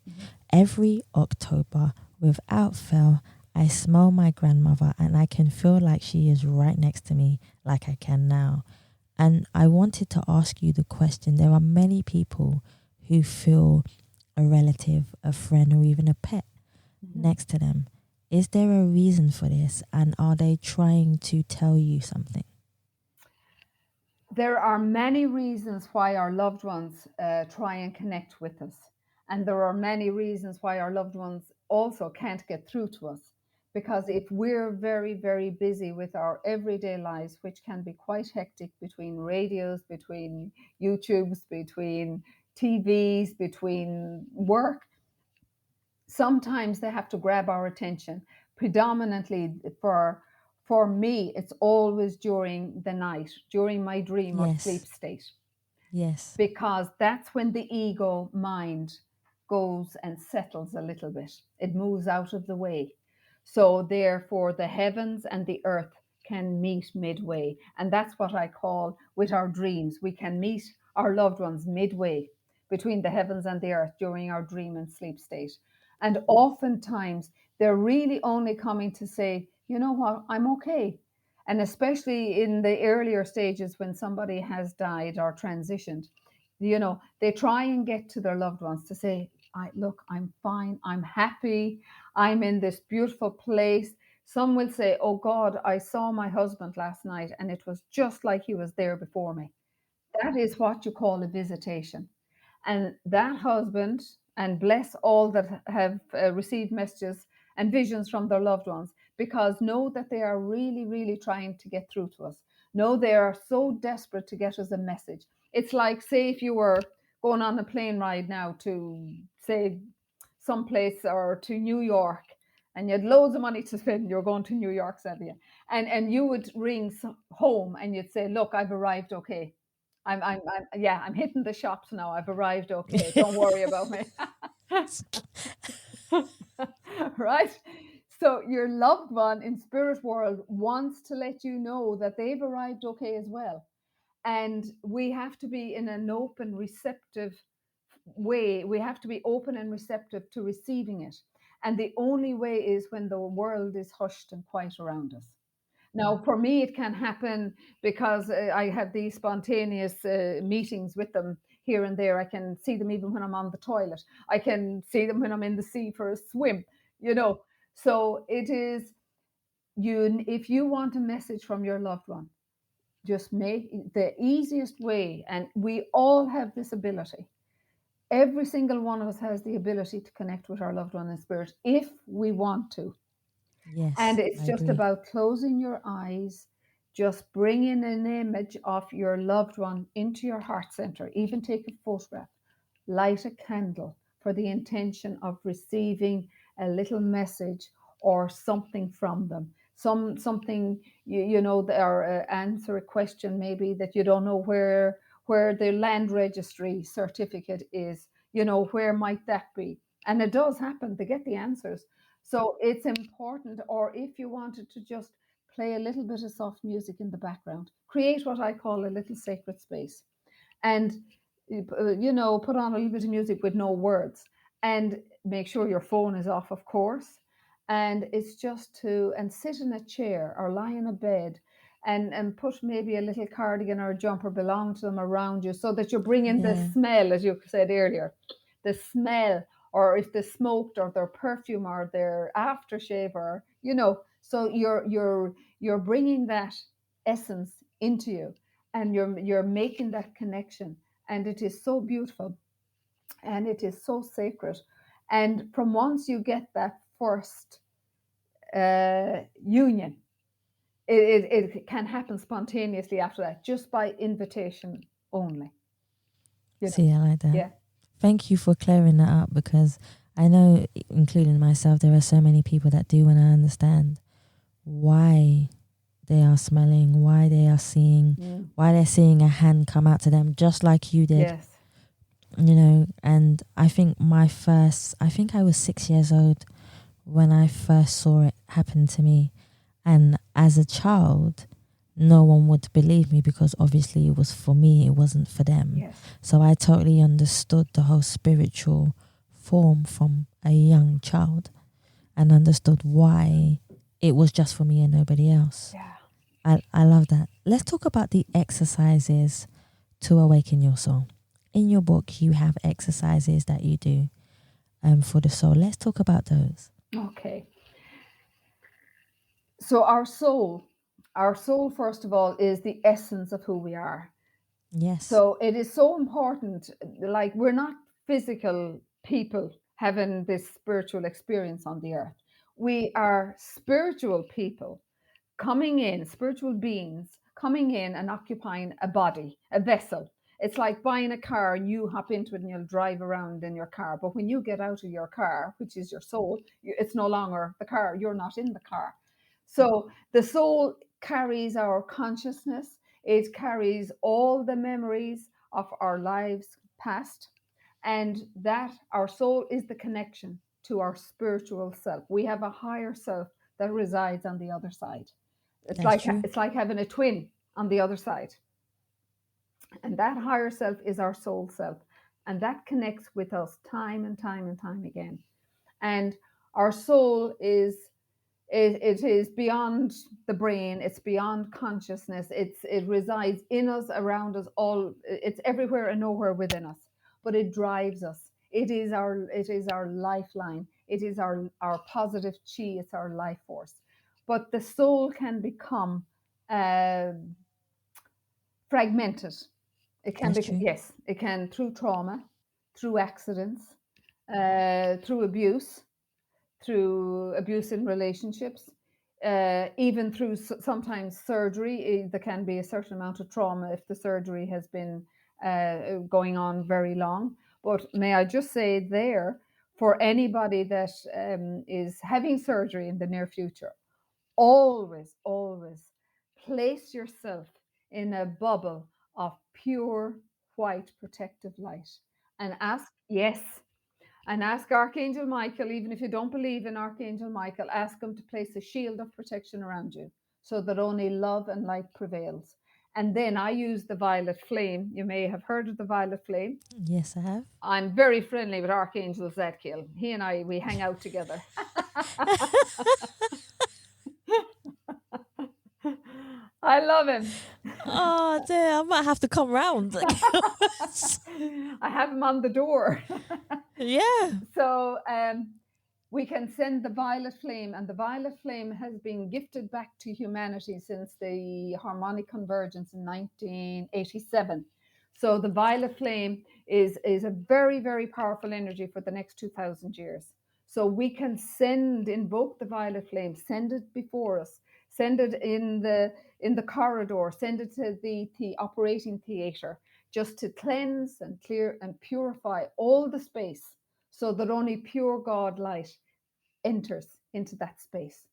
Every October, without fail, I smell my grandmother, and I can feel like she is right next to me, like I can now. And I wanted to ask you the question. There are many people who feel a relative, a friend, or even a pet next to them. Is there a reason for this? And are they trying to tell you something? There are many reasons why our loved ones try and connect with us. And there are many reasons why our loved ones also can't get through to us. Because if we're very, very busy with our everyday lives, which can be quite hectic, between radios, between YouTubes, between TVs, between work, sometimes they have to grab our attention, predominantly for For me, it's always during the night, during my dream or Yes. sleep state, Yes. because that's when the ego mind goes and settles a little bit. It moves out of the way. So therefore the heavens and the earth can meet midway. And that's what I call with our dreams. We can meet our loved ones midway between the heavens and the earth during our dream and sleep state. And oftentimes they're really only coming to say, you know what, I'm okay. And especially in the earlier stages when somebody has died or transitioned, you know, they try and get to their loved ones to say, look, I'm fine, I'm happy, I'm in this beautiful place. Some will say, oh God, I saw my husband last night and it was just like he was there before me. That is what you call a visitation. And that husband, and bless all that have received messages and visions from their loved ones, because know that they are really, really trying to get through to us. Know they are so desperate to get us a message. It's like, say, if you were going on a plane ride now to, say, someplace or to New York, and you had loads of money to spend, you're going to New York, Savia, and you would ring home and you'd say, look, I've arrived okay. I'm hitting the shops now. I've arrived okay. Don't worry about me. Right? So your loved one in spirit world wants to let you know that they've arrived okay as well. And we have to be in an open, receptive way. We have to be open and receptive to receiving it. And the only way is when the world is hushed and quiet around us. Now, for me, it can happen because I have these spontaneous meetings with them here and there. I can see them even when I'm on the toilet. I can see them when I'm in the sea for a swim, you know. So it is you, if you want a message from your loved one, just make the easiest way. And we all have this ability. Every single one of us has the ability to connect with our loved one in spirit if we want to. Yes. And it's I just agree. about closing your eyes, just bringing an image of your loved one into your heart center, even take a photograph, light a candle for the intention of receiving a little message or something from them. Something you know, or answer a question maybe that you don't know where the land registry certificate is, you know, where might that be? And it does happen, they get the answers. So it's important. Or if you wanted to just play a little bit of soft music in the background, create what I call a little sacred space, and you know, put on a little bit of music with no words, and make sure your phone is off, of course. And it's just to, and sit in a chair or lie in a bed, and put maybe a little cardigan or a jumper belong to them around you, so that you're bringing the smell, as you said earlier, the smell, or if they smoked, or their perfume, or their aftershave, or you know, so you're bringing that essence into you, and you're making that connection, and it is so beautiful, and it is so sacred. And from once you get that first union, it can happen spontaneously after that, just by invitation only. You know? See, I like that. Yeah. Thank you for clearing that up, because I know, including myself, there are so many people that do want to understand why they are smelling, why they are seeing, why they're seeing a hand come out to them, just like you did. Yes. You know, and I think I think I was 6 years old when I first saw it happen to me. And as a child, no one would believe me, because obviously it was for me, it wasn't for them. Yes. So I totally understood the whole spiritual form from a young child, and understood why it was just for me and nobody else. Yeah. I love that. Let's talk about the exercises to awaken your soul. In your book, you have exercises that you do for the soul. Let's talk about those. Okay. So our soul, first of all, is the essence of who we are. Yes. So it is so important. Like, we're not physical people having this spiritual experience on the earth. We are spiritual people coming in, spiritual beings coming in and occupying a body, a vessel. It's like buying a car, and you hop into it and you'll drive around in your car. But when you get out of your car, which is your soul, it's no longer the car. You're not in the car. So the soul carries our consciousness. It carries all the memories of our lives past, and that our soul is the connection to our spiritual self. We have a higher self that resides on the other side. That's true. It's like having a twin on the other side. And that higher self is our soul self. And that connects with us time and time and time again. And our soul is it is beyond the brain, it's beyond consciousness, it resides in us, around us, all, it's everywhere and nowhere within us, but it drives us. It is our lifeline, it is our positive chi, it's our life force. But the soul can become fragmented. It can be, yes, it can, through trauma, through accidents, through abuse, through abuse in relationships, even through sometimes surgery. There can be a certain amount of trauma if the surgery has been going on very long. But may I just say there, for anybody that is having surgery in the near future, always, always place yourself in a bubble of pure white protective light and ask, yes, and ask Archangel Michael, even if you don't believe in Archangel Michael, ask him to place a shield of protection around you so that only love and light prevails. And then I use the violet flame. You may have heard of the violet flame. Yes, I have. I'm very friendly with Archangel Zadkiel. He and I, we hang out together. I love him. Oh dear, I might have to come round. I have him on the door. Yeah. So we can send the violet flame, and the violet flame has been gifted back to humanity since the harmonic convergence in 1987. So the violet flame is a very, very powerful energy for the next 2,000 years. So we can invoke the violet flame, send it before us, send it in the corridor, send it to the operating theater, just to cleanse and clear and purify all the space so that only pure God light enters into that space.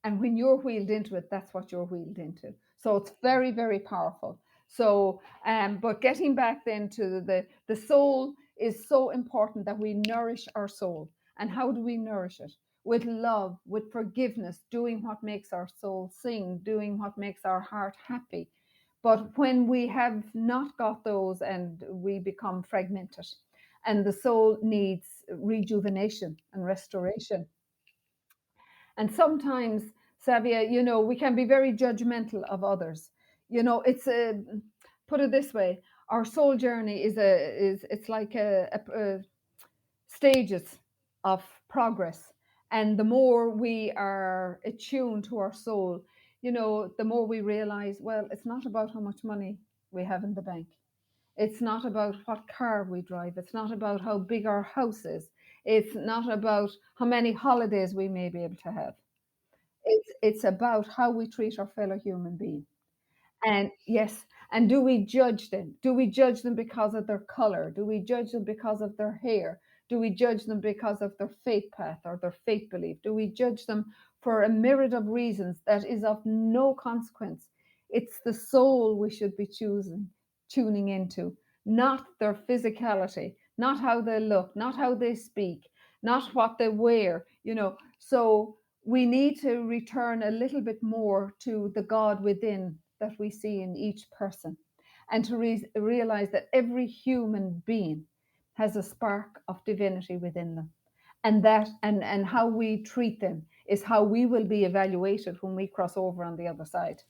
And when you're wheeled into it, that's what you're wheeled into. So it's very, very powerful. So, but getting back then to the soul is so important, that we nourish our soul. And how do we nourish it? With love, with forgiveness, doing what makes our soul sing, doing what makes our heart happy. But when we have not got those, and we become fragmented, and the soul needs rejuvenation and restoration. And sometimes, Savia, we can be very judgmental of others. It's put it this way: our soul journey it's like a stages of progress, and the more we are attuned to our soul, the more we realize, well, it's not about how much money we have in the bank. It's not about what car we drive. It's not about how big our house is. It's not about how many holidays we may be able to have. It's about how we treat our fellow human being. And yes, and do we judge them? Do we judge them because of their color? Do we judge them because of their hair? Do we judge them because of their faith path or their faith belief? Do we judge them for a myriad of reasons that is of no consequence? It's the soul we should be tuning into, not their physicality, not how they look, not how they speak, not what they wear, So we need to return a little bit more to the God within that we see in each person, and to realize that every human being has a spark of divinity within them, and and how we treat them is how we will be evaluated when we cross over on the other side.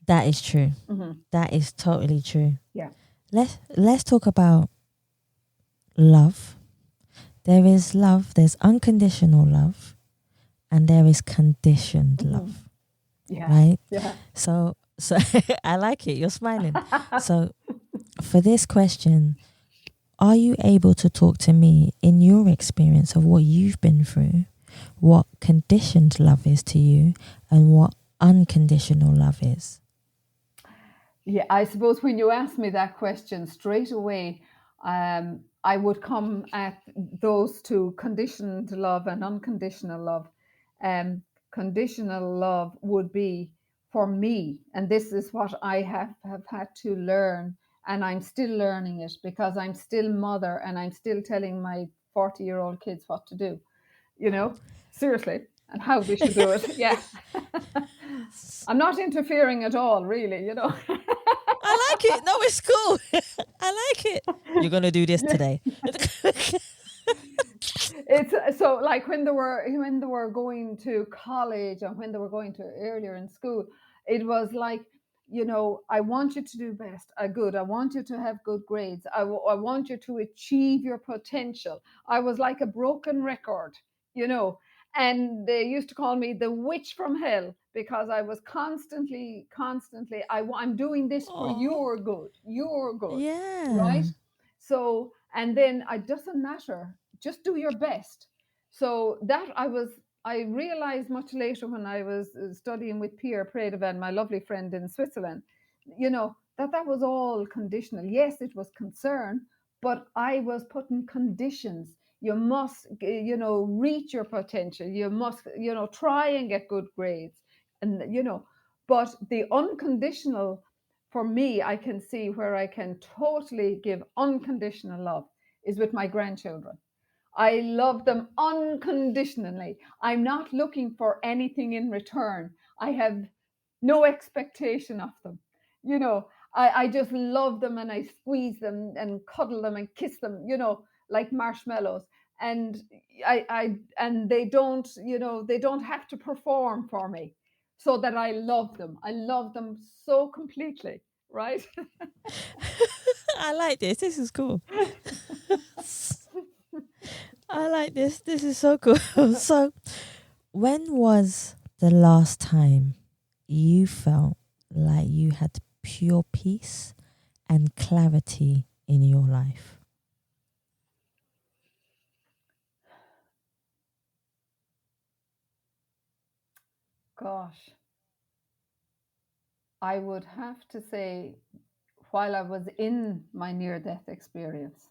That is true. Mm-hmm. That is totally true. Yeah. Let's talk about love. There is love, there's unconditional love, and there is conditioned love. Yeah. Right? Yeah. So I like it. You're smiling. So for this question, are you able to talk to me in your experience of what you've been through, what conditioned love is to you, and what unconditional love is? Yeah, I suppose when you ask me that question straight away, I would come at those two, conditioned love and unconditional love. conditional love would be for me. And this is what I have had to learn. And I'm still learning it because I'm still mother and I'm still telling my 40-year-old kids what to do, seriously, and how they should do it. Yeah. I'm not interfering at all, really, I like it. No, it's cool. I like it. You're going to do this today. It's so like when they were going to college and when they were going to earlier in school, it was like, I want you to do best, good. I want you to have good grades. I want you to achieve your potential. I was like a broken record, and they used to call me the witch from hell because I was constantly, I'm doing this for your good, Yeah. right? So, and then it doesn't matter, just do your best. So that I realized much later when I was studying with Pierre Predevan, my lovely friend in Switzerland, that was all conditional. Yes, it was concern, but I was putting conditions. You must, reach your potential. You must, try and get good grades. And, but the unconditional, for me, I can see where I can totally give unconditional love is with my grandchildren. I love them unconditionally. I'm not looking for anything in return. I have no expectation of them. I just love them and I squeeze them and cuddle them and kiss them, like marshmallows. And and they don't have to perform for me so that I love them. I love them so completely, right? I like this. This is cool. I like this. This is so cool. So, when was the last time you felt like you had pure peace and clarity in your life? Gosh, I would have to say, while I was in my near death experience,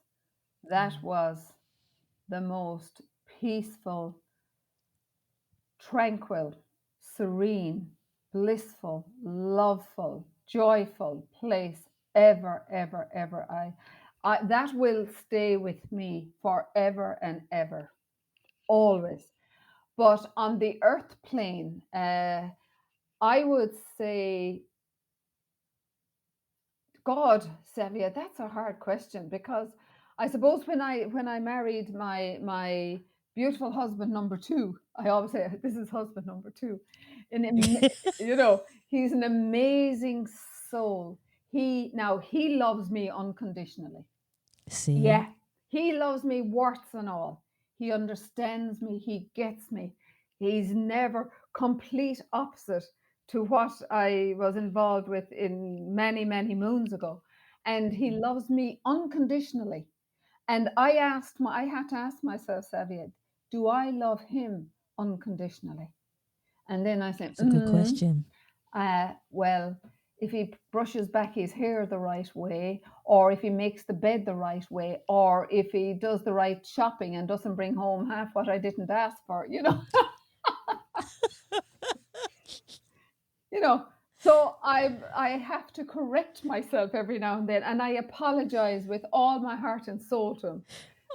that was the most peaceful, tranquil, serene, blissful, loveful, joyful place ever, ever, ever. That will stay with me forever and ever, always. But on the earth plane, I would say, God, Sevia, that's a hard question because I suppose when I married my beautiful husband number two, I always say this is husband number two, and he's an amazing soul. He loves me unconditionally. See? Yeah, he loves me warts and all. He understands me. He gets me. He's never complete opposite to what I was involved with in many, many moons ago. And he loves me unconditionally. And I had to ask myself, Savied, do I love him unconditionally? And then I said, It's a good question. well, if he brushes back his hair the right way, or if he makes the bed the right way, or if he does the right shopping and doesn't bring home half what I didn't ask for, So I have to correct myself every now and then, and I apologize with all my heart and soul to him.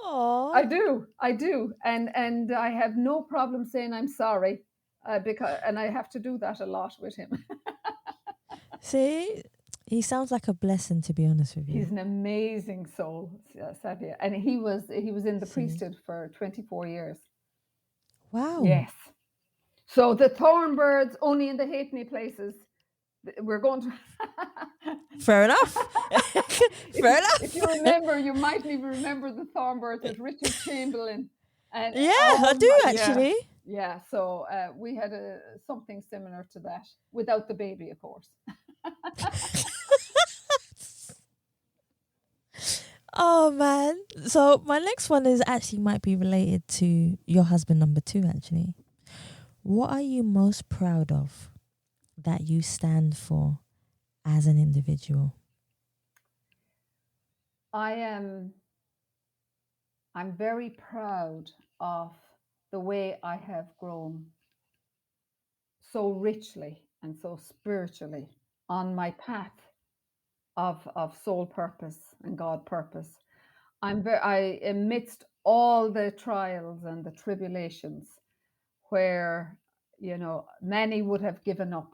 Oh, I do, and I have no problem saying I'm sorry, and I have to do that a lot with him. see? He sounds like a blessing, to be honest with you. He's an amazing soul, Sadia, and he was in the See? priesthood for 24 years. Wow. Yes. So the thorn birds only in the halfpenny places. We're going to. Fair enough. Fair enough. If you remember, you might even remember the thorn birds with Richard Chamberlain. And Yeah, I do yeah, actually. yeah. So we had something similar to that, without the baby, of course. Oh man. So my next one is actually might be related to your husband number two actually. What are you most proud of that you stand for as an individual? I'm very proud of the way I have grown. so richly and so spiritually on my path of soul purpose and God purpose. I amidst all the trials and the tribulations where, you know, many would have given up,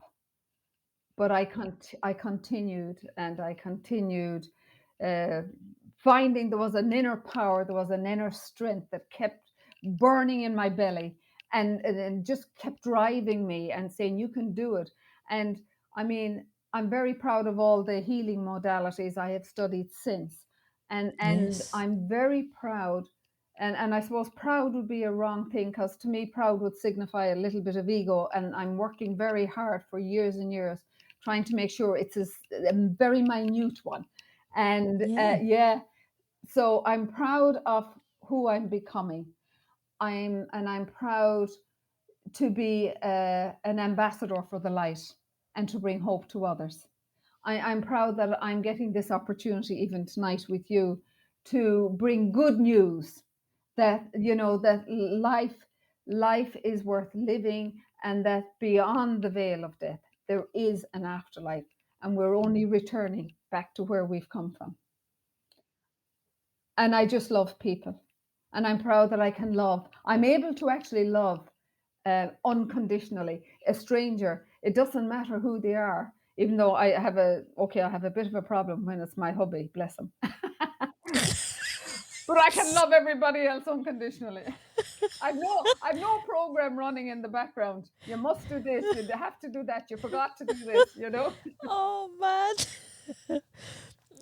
but I continued, and I continued uh, finding there was an inner power, there was an inner strength that kept burning in my belly, and just kept driving me and saying, you can do it. And I mean, I'm very proud of all the healing modalities I have studied since. And Yes. I'm very proud. And I suppose proud would be a wrong thing, because to me, proud would signify a little bit of ego. And I'm working very hard for years and years trying to make sure it's a very minute one. And Yeah. so I'm proud of who I'm becoming. I'm proud to be an ambassador for the light and to bring hope to others. I'm proud that I'm getting this opportunity even tonight with you to bring good news, that, you know, that life is worth living, and that beyond the veil of death there is an afterlife, and we're only returning back to where we've come from. And I just love people, and I'm proud that I'm able to actually love unconditionally a stranger. It doesn't matter who they are, even though I have a bit of a problem when it's my hubby, bless him. But I can love everybody else unconditionally. I've no program running in the background. You must do this, you have to do that, you forgot to do this, you know. Oh man.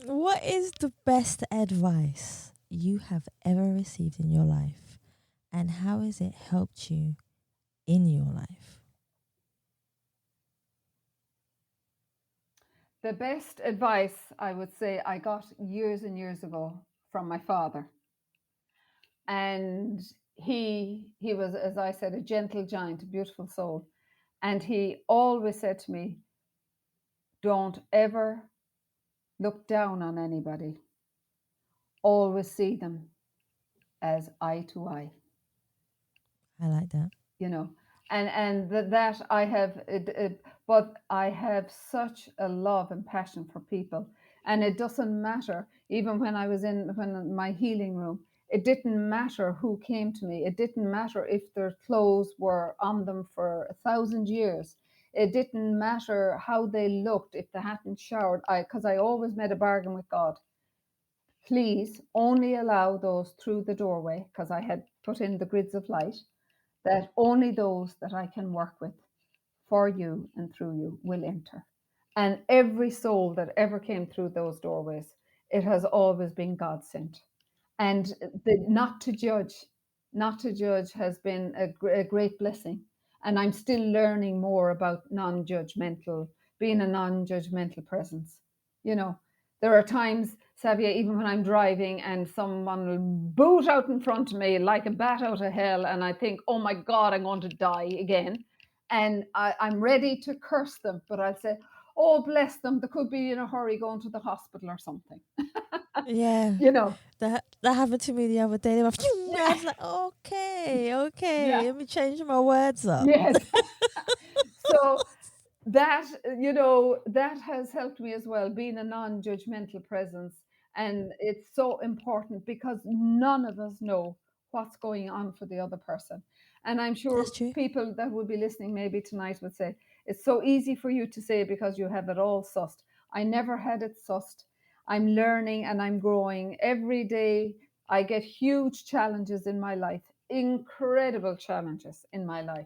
What is the best advice you have ever received in your life, and how has it helped you in your life? The best advice I would say I got years and years ago from my father. And he was, as I said, a gentle giant, a beautiful soul. And he always said to me, don't ever look down on anybody. Always see them as eye to eye. I like that. You know, and that I have, but I have such a love and passion for people. And it doesn't matter, even when when my healing room, it didn't matter who came to me. It didn't matter if their clothes were on them for 1,000 years. It didn't matter how they looked, if they hadn't showered. Because I always made a bargain with God. Please only allow those through the doorway, because I had put in the grids of light, that only those that I can work with for you and through you will enter. And every soul that ever came through those doorways, it has always been God sent. And not to judge has been a great blessing. And I'm still learning more about being a non-judgmental presence. You know, there are times, Savia, even when I'm driving and someone will boot out in front of me like a bat out of hell, and I think, oh my God, I'm going to die again. And I'm ready to curse them, but I'll say, oh, bless them, they could be in a hurry going to the hospital or something. Yeah. You know. That happened to me the other day. They were, Yeah. I was like, okay, Yeah. let me change my words up. Yes. So that, you know, that has helped me as well, being a non-judgmental presence. And it's so important, because none of us know what's going on for the other person. And I'm sure That's true. people that would be listening maybe tonight would say, it's so easy for you to say because you have it all sussed. I never had it sussed. I'm learning and I'm growing every day. I get huge challenges in my life, incredible challenges in my life.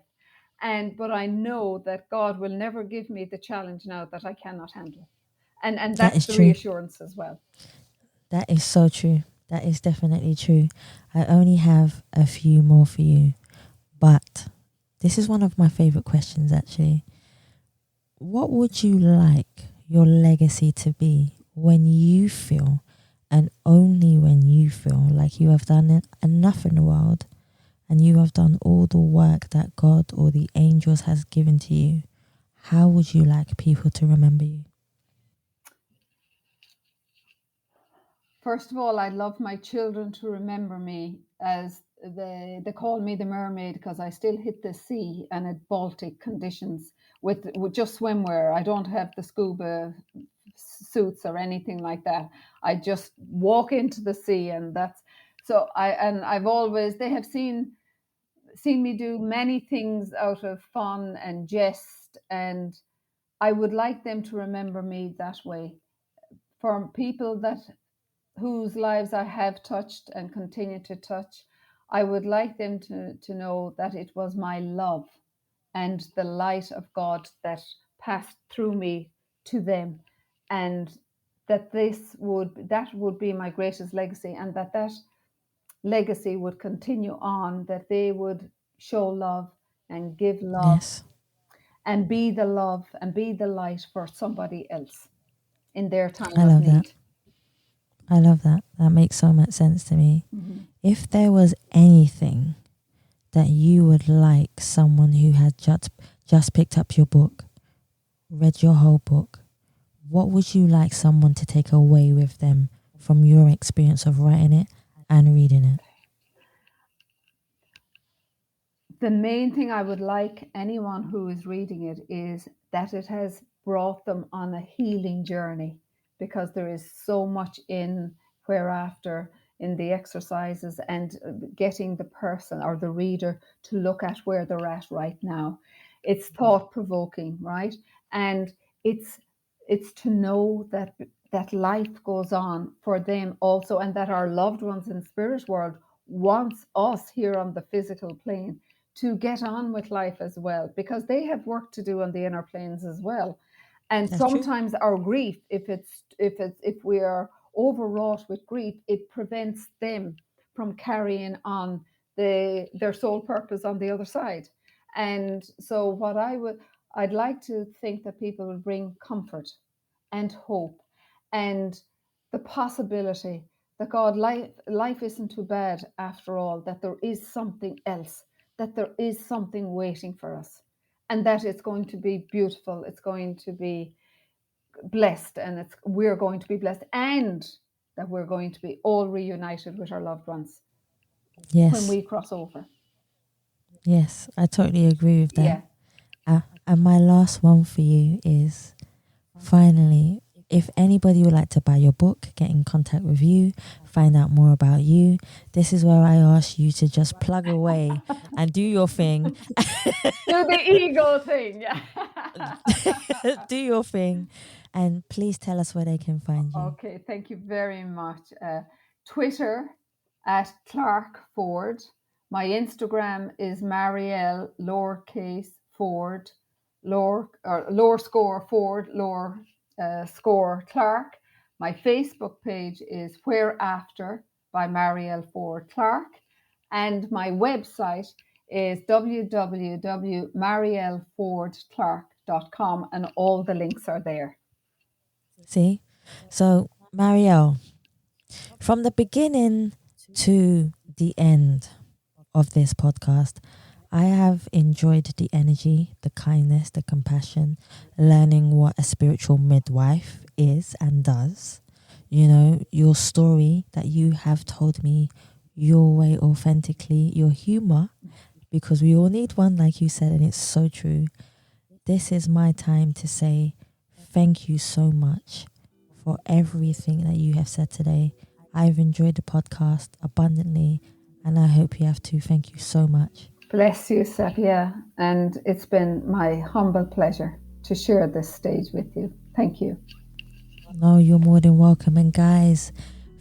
But I know that God will never give me the challenge now that I cannot handle. And That that's is the true. reassurance as well. That is so true. That is definitely true. I only have a few more for you, but this is one of my favorite questions, actually. What would you like your legacy to be when you feel, and only when you feel, like you have done enough in the world and you have done all the work that God or the angels has given to you? How would you like people to remember you? First of all, I'd love my children to remember me as they call me the mermaid because I still hit the sea and at Baltic conditions with just swimwear. I don't have the scuba suits or anything like that. I just walk into the sea, and that's so. I've always, they have seen me do many things out of fun and jest, and I would like them to remember me that way. For people whose lives I have touched and continue to touch, I would like them to know that it was my love and the light of God that passed through me to them, and that would be my greatest legacy, and that legacy would continue on, that they would show love and give love. Yes. And be the love and be the light for somebody else in their time I of love need. that. I love that. That makes so much sense to me. Mm-hmm. If there was anything that you would like someone who had just picked up your book, read your whole book, what would you like someone to take away with them from your experience of writing it and reading it? The main thing I would like anyone who is reading it is that it has brought them on a healing journey, because there is so much in Whereafter, in the exercises, and getting the person or the reader to look at where they're at right now. It's thought-provoking, right? And it's to know that life goes on for them also, and that our loved ones in spirit world wants us here on the physical plane to get on with life as well, because they have work to do on the inner planes as well. And That's true. sometimes our grief, if we are overwrought with grief, it prevents them from carrying on their soul purpose on the other side. And so I'd like to think that people will bring comfort and hope and the possibility that God, life isn't too bad after all, that there is something else, that there is something waiting for us, and that it's going to be beautiful, it's going to be blessed, and we're going to be blessed, and that we're going to be all reunited with our loved ones. Yes. When we cross over. Yes, I totally agree with that. Yeah. And my last one for you is, finally, if anybody would like to buy your book, get in contact with you, find out more about you, this is where I ask you to just plug away and do your thing. Do the ego thing. Do your thing. And please tell us where they can find you. Okay, thank you very much. Twitter @Clarke Forde. My Instagram is Mariel lowercase Forde, lower score Forde, lower score Clarke. My Facebook page is Whereafter by Mariel Forde Clarke, and my website is www.marielfordeclarke.com, and all the links are there. See? So, Mariel, from the beginning to the end of this podcast, I have enjoyed the energy, the kindness, the compassion, learning what a spiritual midwife is and does. You know, your story that you have told me your way authentically, your humor, because we all need one, like you said, and it's so true. This is my time to say thank you so much for everything that you have said today. I've enjoyed the podcast abundantly, and I hope you have too. Thank you so much. Bless you, Sapia. And it's been my humble pleasure to share this stage with you. Thank you. No, you're more than welcome. And guys,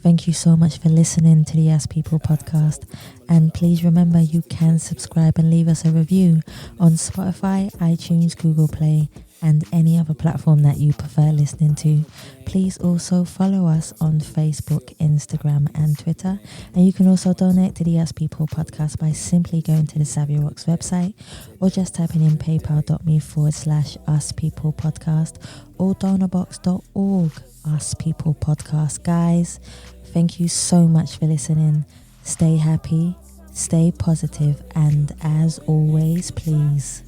thank you so much for listening to the As People podcast. And please remember, you can subscribe and leave us a review on Spotify, iTunes, Google Play, and any other platform that you prefer listening to. Please also follow us on Facebook, Instagram, and Twitter. And you can also donate to the As People podcast by simply going to the Savvy Rocks website, or just typing in paypal.me/Us People podcast, or donorbox.org Us People podcast. Guys, thank you so much for listening. Stay happy, stay positive, and as always, please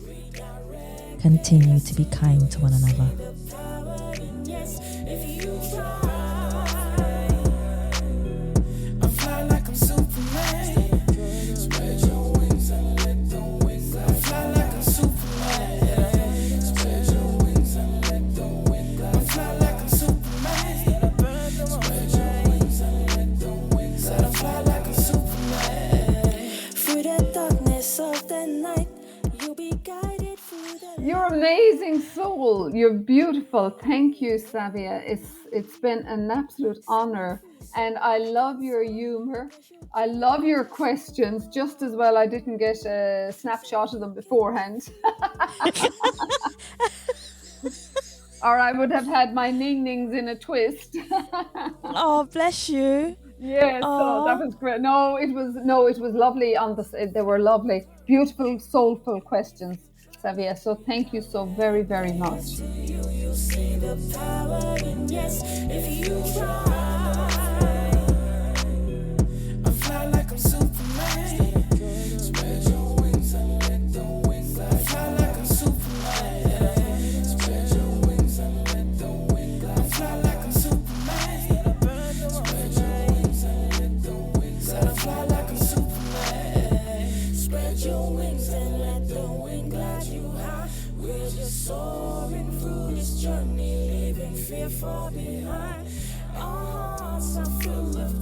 continue to be kind to one another. I fly like I'm Superman. You're amazing soul. You're beautiful. Thank you, Savia. It's been an absolute honor. And I love your humor. I love your questions just as well. I didn't get a snapshot of them beforehand. Or I would have had my ning-nings in a twist. Oh, bless you. Yes, so that was great. It was lovely they were lovely, beautiful, soulful questions, Savia. So thank you so very, very much. You see the power in yes, if you try. I fly like I'm Superman. Spread your wings and let the wings fly. I fly like I'm Superman. Spread your wings and let the wings fly. I fly like I'm Superman. Spread your wings and let the wings fly. I fly like I'm Superman. Spread your wings and let the wing glide you high. We're just soaring through this journey, leaving fear far behind. Our hearts are filled with